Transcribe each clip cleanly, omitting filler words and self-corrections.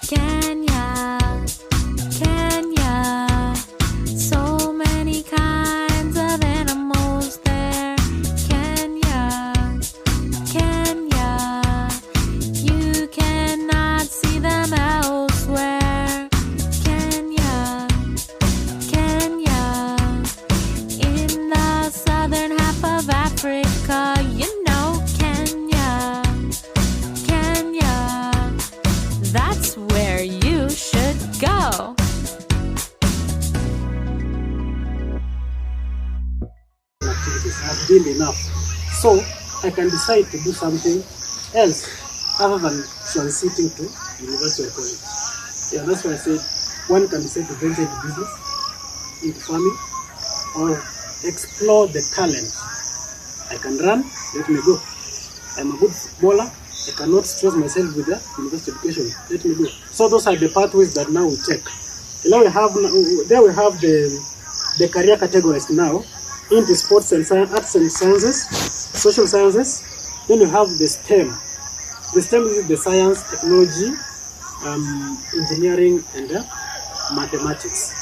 Kenya, Kenya, so many kinds of animals there. Kenya, Kenya, you cannot see them elsewhere. Kenya, Kenya, in the southern half of Africa, you know Kenya, Kenya, that's where you should go. Activities have been enough, so I can decide to do something else other than transiting to university or college. Yeah, that's why I said one can decide to venture into business, into farming, or explore the talent. I can run, let me go. I'm a good footballer, I cannot stress myself with the university education, let me go. So those are the pathways that now we take. Now we have, there we have the career categories now into sports and science, arts and sciences, social sciences. Then you have the STEM. The STEM is the science, technology, engineering, and mathematics.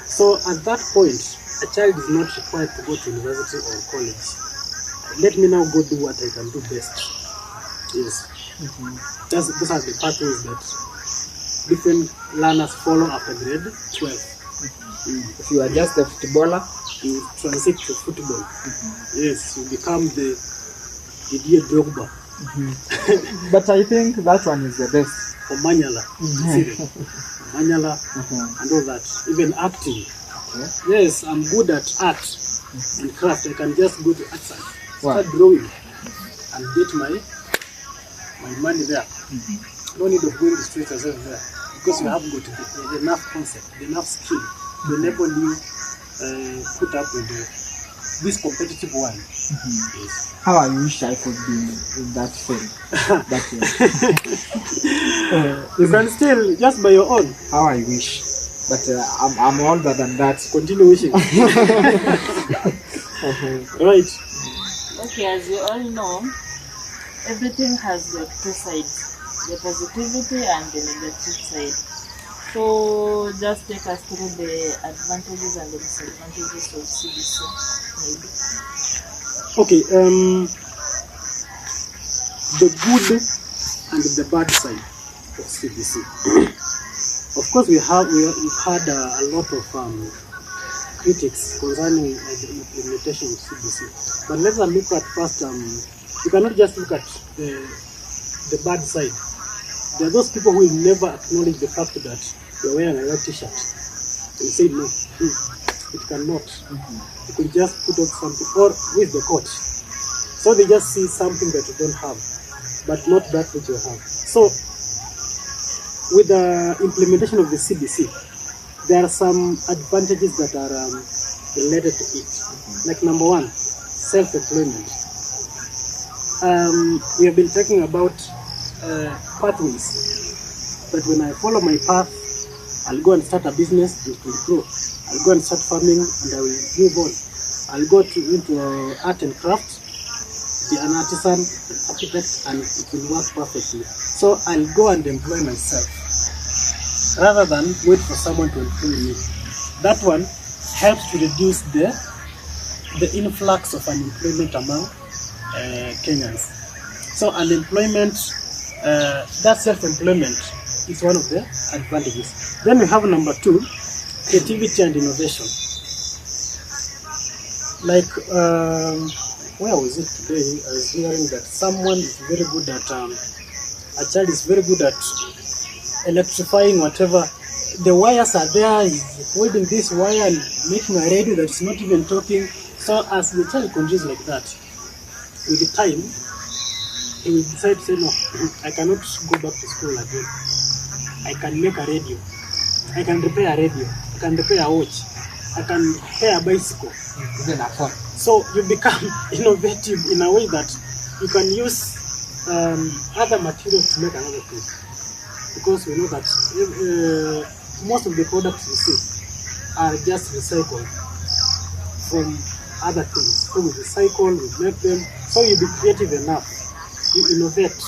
So at that point, a child is not required to go to university or college. Let me now go do what I can do best. Yes. Those are the pathways that different learners follow after grade 12. If you are just a footballer, You transit to football. Yes, you become the Didier Drogba but I think that one is the best. or Manyala. Manyala and all that. Even acting. Yes, I'm good at art and craft. I can just go to art side, start drawing and get my money there. No need of going to street yourself there because you have got enough concept, enough skill to enable you put up with this competitive one. Yes. How I wish I could be in that field. You can still just by your own. How I wish. But I'm older than that. Continue wishing. Right. Okay, as you all know, everything has the two sides, the positivity and the negative side. So just take us through the advantages and the disadvantages of CBC, maybe. Okay. The good and the bad side of CBC. Of course, we've had a lot of critics concerning the implementation of CBC. But let's look at first. You cannot just look at the bad side. There are those people who will never acknowledge the fact that you're wearing a red t-shirt. They say no, it cannot. You could just put on something, or with the coat. So they just see something that you don't have, but not that which you have. So with the implementation of the CBC, there are some advantages that are related to it. Like number one, self-employment. We have been talking about pathways. But when I follow my path, I'll go and start a business and it will grow. I'll go and start farming and I will move on. I'll go into art and craft, be an artisan, an architect, and it will work perfectly. So I'll go and employ myself rather than wait for someone to employ me. That one helps to reduce the influx of unemployment among Kenyans. So unemployment, that self-employment is one of the advantages. Then we have number two, creativity and innovation. Like, where was it today? I was hearing that someone is very good at, a child is very good at electrifying whatever. The wires are there, he's holding this wire and making a radio that's not even talking. So as the child continues like that, with the time, he will decide to say, no, I cannot go back to school again. I can make a radio. I can repair a radio. I can repair a watch. I can repair a bicycle. Even a phone. So you become innovative in a way that you can use other materials to make another thing. Because we know that most of the products we see are just recycled from other things. So we recycle, we make them. So you be creative enough. You innovate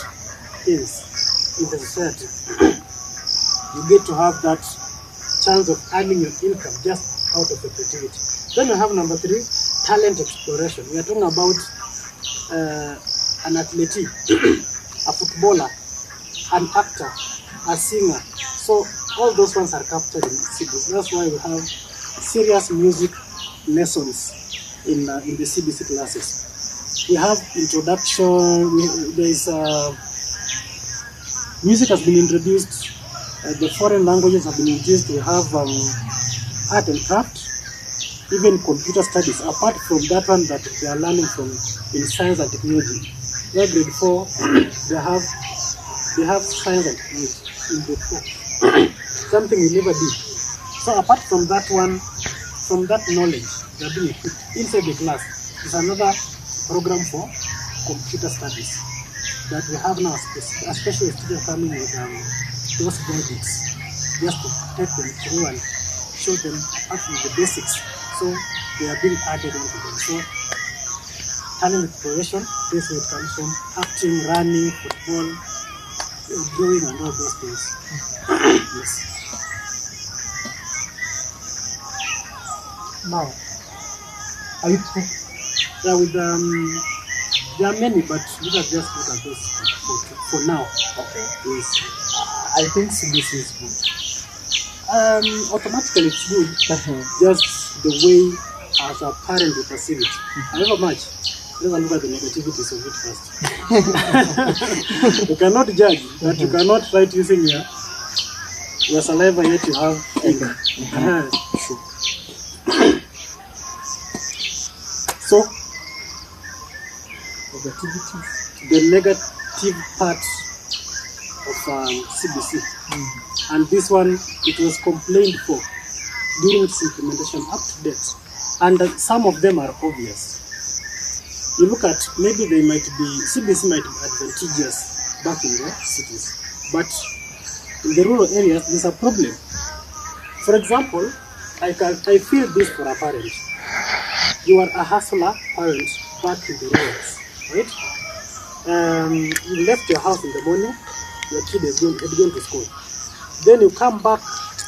things in the society. you get to have that chance of earning your income just out of your creativity. Then we have number 3, talent exploration. We are talking about an athlete, a footballer, an actor, a singer. So all those ones are captured in CBC. That's why we have serious music lessons in the CBC classes. We have introduction. There is music has been introduced. The foreign languages have been introduced. We have art and craft, even computer studies. Apart from that one that they are learning from in science and technology. Where grade 4, they have science and technology in grade 4. Something we never did. So apart from that one, from that knowledge they are being equipped inside the class, is another program for computer studies that we have now, especially students coming with those gadgets, just to take them through and show them actually the basics. So they are being added onto them. So talent exploration, this way it comes from acting, running, football, drawing, and all those things. Yes. Now, are you through? Yeah, with there are many, but these are just look at those for now. Okay. Yes. I think CBC is good. Automatically it's good, just the way as a parent we perceive it. However much, let's look at the negativities of it first. You cannot judge, but you cannot write using your saliva, yet you have anger. Sure. So Negativities. the negative part of CBC, and this one, it was complained for during its implementation up to date, and some of them are obvious. You look at, maybe they might be, CBC might be advantageous back in the cities, but in the rural areas there's a problem. For example, I feel this for a parent. You are a hustler parent back in the rurals, right? You left your house in the morning, your kid is going to school. Then you come back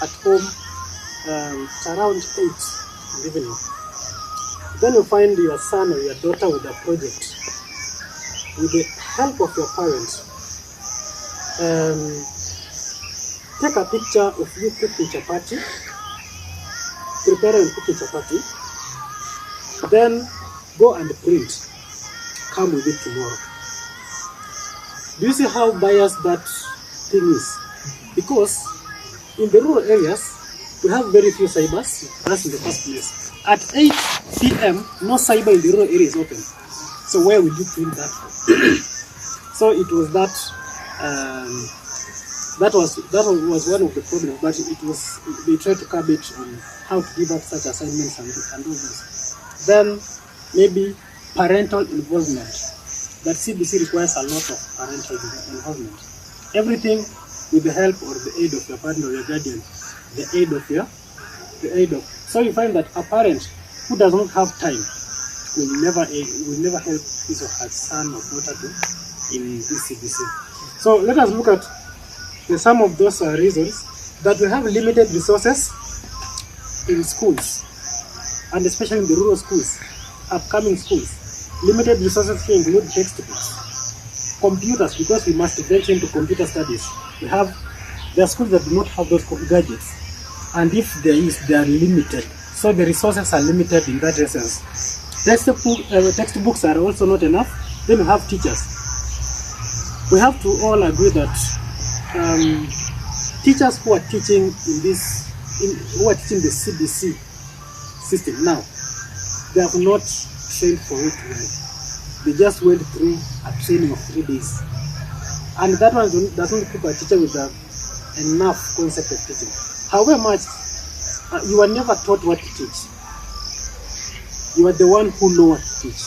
at home it's around 8 in the evening. Then you find your son or your daughter with a project. With the help of your parents, take a picture of you cooking chapati, preparing cooking chapati, then go and print, come with it tomorrow. Do you see how biased that thing is? Because in the rural areas, we have very few cybers, that's in the first place. At 8 p.m., no cyber in the rural area is open. So where will you print that from? So it was that, that was one of the problems, but it was, they tried to curb it on how to give out such assignments and all this. Then maybe parental involvement. That CBC requires a lot of parental involvement. Everything with the help or the aid of your partner or your guardian, the aid of. So you find that a parent who does not have time will never help his or her son or daughter in this CBC. So let us look at some of those reasons that we have limited resources in schools, and especially in the rural schools, upcoming schools. Limited resources here include textbooks, computers, because we must venture into computer studies. There are schools that do not have those gadgets, and if there is, they are limited. So the resources are limited in that essence. Textbooks are also not enough. Then we have teachers. We have to all agree that teachers who are teaching who are teaching the CBC system now, they have not trained for it well. They just went through a training of 3 days, and that one doesn't equip a teacher with enough concept of teaching. However much you are never taught what to teach, you are the one who know what to teach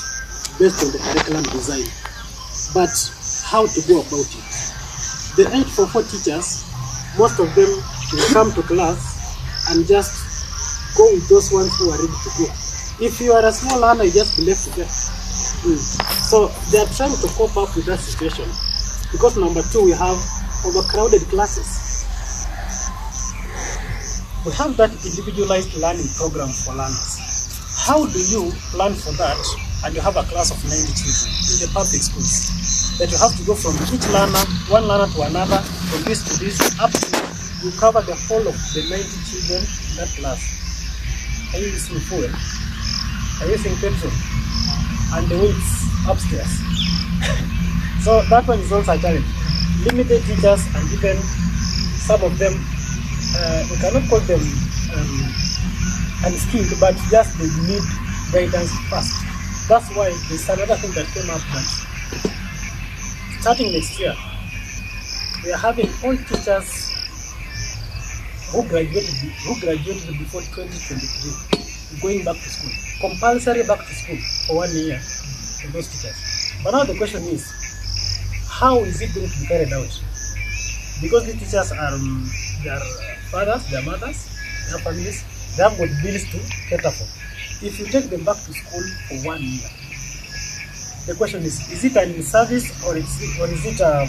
based on the curriculum design, but how to go about it. The 844 teachers, most of them will come to class and just go with those ones who are ready to go. If you are a small learner, you just be left there. So they are trying to cope up with that situation. Because number 2, we have overcrowded classes. we have that individualized learning program for learners. How do you plan for that and you have a class of 90 children in the public schools? That you have to go from each learner, one learner to another, from this to this, up to you cover the whole of the 90 children in that class. Are you using fuel? Are you using petrol? And the weights upstairs. So that one is also a challenge. Limited teachers, and even some of them, we cannot call them unskilled, but just they need guidance first. That's why there's another thing that came up that starting next year, we are having all teachers who graduated before 2023 going back to school, compulsory back to school for 1 year for those teachers. But now the question is, how is it going to be carried out? Because the teachers are their fathers, their mothers, their families, they have got bills to cater for. If you take them back to school for 1 year, the question is it an in-service or is it a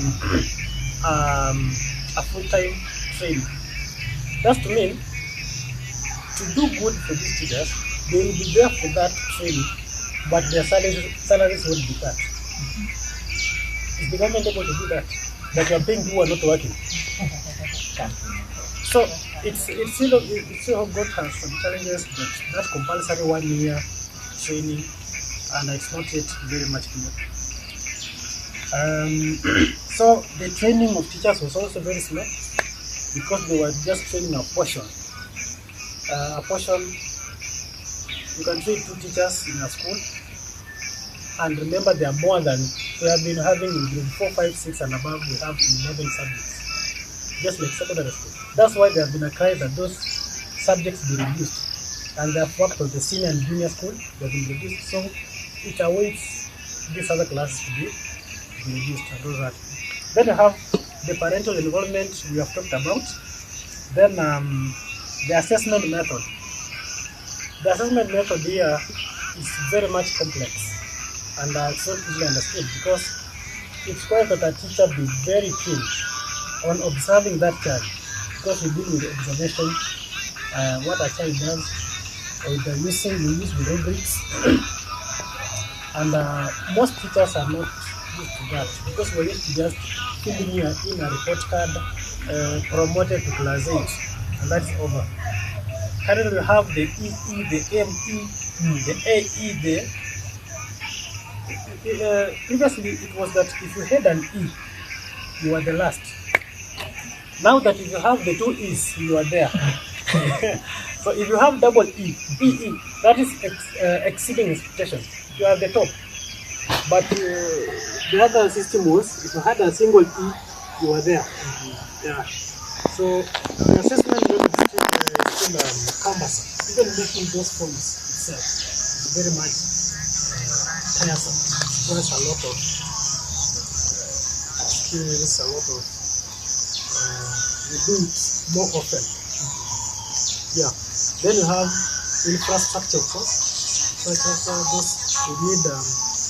full-time training? That's to mean, to do good for these teachers, they will be there for that training, but their salaries won't be cut. Is the government able to do that? That you are paying people who are not working? So it's still got some challenges, that compulsory 1 year training, and it's not yet very much clear. So the training of teachers was also very slow because they were just training a portion. You can train 2 teachers in a school, and remember there are more than we have been having in grade 4, 5, 6 and above. We have 11 subjects, just like secondary school. That's why there have been a cry that those subjects be reduced, and they have worked on the senior and junior school, they have been reduced. So it awaits these other classes to be reduced and all that. Then you have the parental involvement we have talked about. Then the assessment method. The assessment method here is very much complex, and it's not easily understood because it's quite that a teacher be very keen on observing that child, because we deal with observation, what a child does, or we use the rubrics, and most teachers are not used to that because we're used to just filling in a report card, promoted to class 8, and that's over. Currently we have the EE, the ME, the AE, previously it was that if you had an E, you were the last. Now that if you have the 2 E's, you are there. So if you have double E, EE, that is exceeding expectations. You are the top. But the other system was, if you had a single E, you were there. Yeah. So the assessment is still cumbersome. Even making those forms itself is very much tiresome. It requires a lot of skills, a lot of you do it more often. Yeah. Then you have infrastructure, of course. Those you need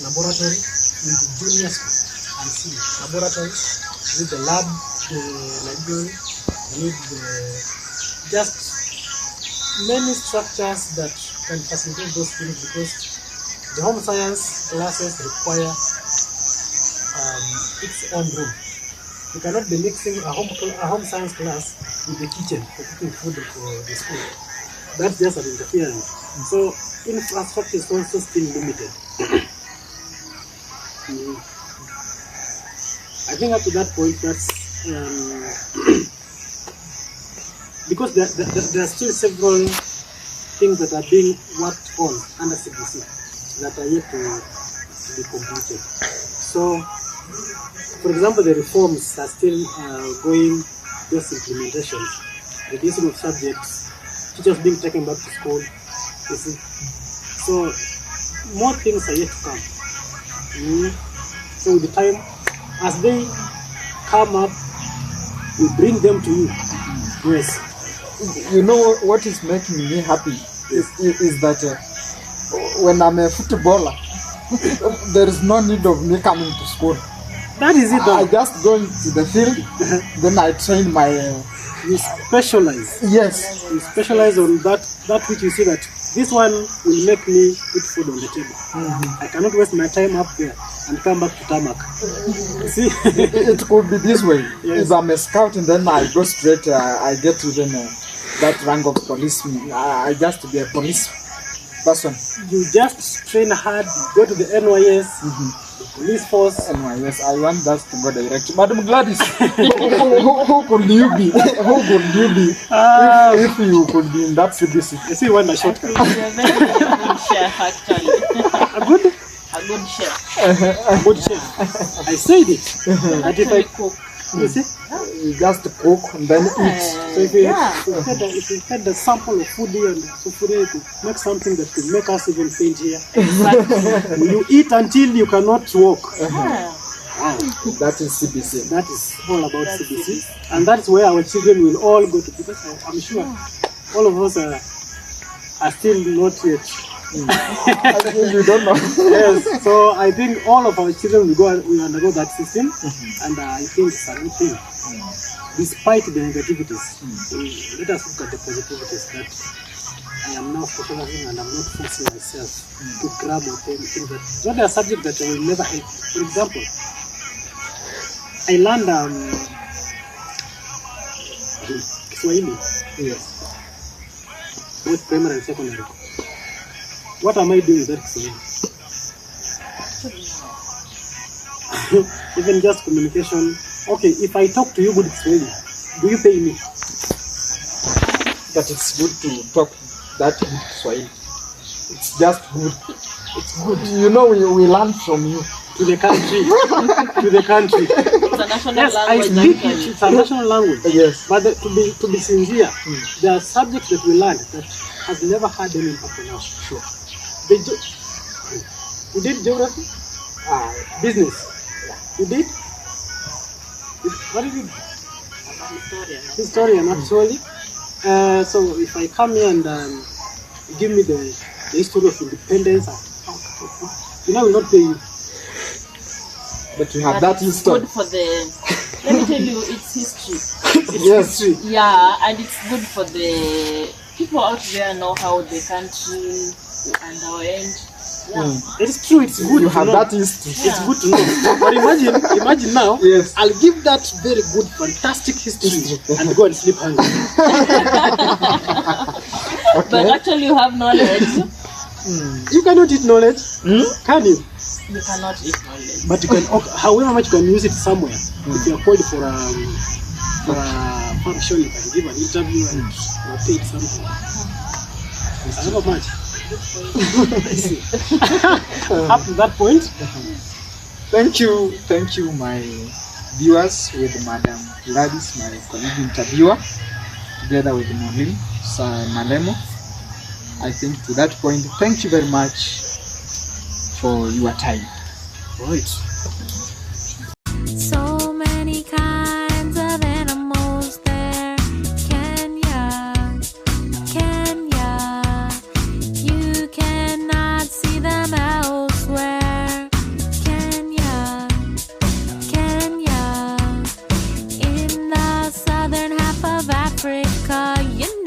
laboratory in the junior school and senior laboratories. You need the lab, the library. You need just many structures that can facilitate those things, because the home science classes require its own room. You cannot be mixing a home science class with the kitchen for cooking food for the school. That's just an interference. So infrastructure is also still limited. I think up to that point, that's because there are still several things that are being worked on under CBC that are yet to be completed. So, for example, the reforms are still going, just implementation, reducing of subjects, teachers being taken back to school. You see. So, more things are yet to come. So, with the time, as they come up, we bring them to you. Yes. You know what is making me happy is that when I'm a footballer, there is no need of me coming to school. That is it. I just go into the field, then I train my we specialize. Yes. We specialize on that which you see that this one will make me put food on the table. I cannot waste my time up there and come back to tarmac. See? It could be this way. Yes. If I'm a scout and then I go straight, I get even that rank of policeman. I just be a police person. You just train hard, go to the NYS, the police force. NYS, I want that to go direct. Madam Gladys, who could you be? Who could you be if you could be in that CBC? You see, one a shortcut. You're a very good chef, actually. A good, A good chef. a good chef. I said it. That if I Actually cook. you see, You just cook and then eat. so if you Yeah. if you had a sample of food here and so food here to make something that could make us even faint here, Exactly. you eat until you cannot walk. Yeah. Wow. That is CBC. That is all about CBC, and that's where our children will all go to, because I'm sure all of us are still not yet. You don't know. Yes, so I think all of our children will undergo that system, and I think it's a good thing. Despite the negativities, let us look at the positivities that I am now specializing and I'm not forcing myself to grab with anything that it's not a subject that I will never help. For example, I learned Kiswahili, Yes. both primary and secondary. What am I doing with that Kiswahili? Even just communication. Okay, if I talk to you good Kiswahili, do you pay me? But it's good to talk that good Swahili. It's just good. It's good. You know, we learn from you. To the country. To the country. It's a national Yes, I language. speak it. actually. It's a national language. Yes. But to be sincere, there are subjects that we learned that has never had any impact on us. Sure. You did geography? Business? You did? What did you do? Historian. Historian, actually. So if I come here and give me the history of independence, you know, I will not pay you. But you have But that it's history. good for the. Let me tell you, it's history. It's Yes. history. Yeah, and it's good for the people out there know how the country and our end. Yeah. It's true, it's good You to have know. that history. It's good to know. But imagine now, Yes. I'll give that very good, fantastic history and go and sleep hungry. But actually, you have knowledge. You cannot eat knowledge, can you? You cannot eat knowledge. But you can, however much you can use it somewhere. If you are called for a function, you can give an interview and rotate something. However much. I see. Up to that point, Thank you, my viewers, with Madam Gladys, my colleague interviewer, together with Mohim Malemo. I think to that point, thank you very much for your time. right. So many kinds of animals there. Kenya, Kenya. You cannot see them elsewhere. Kenya, Kenya. In the southern half of Africa, you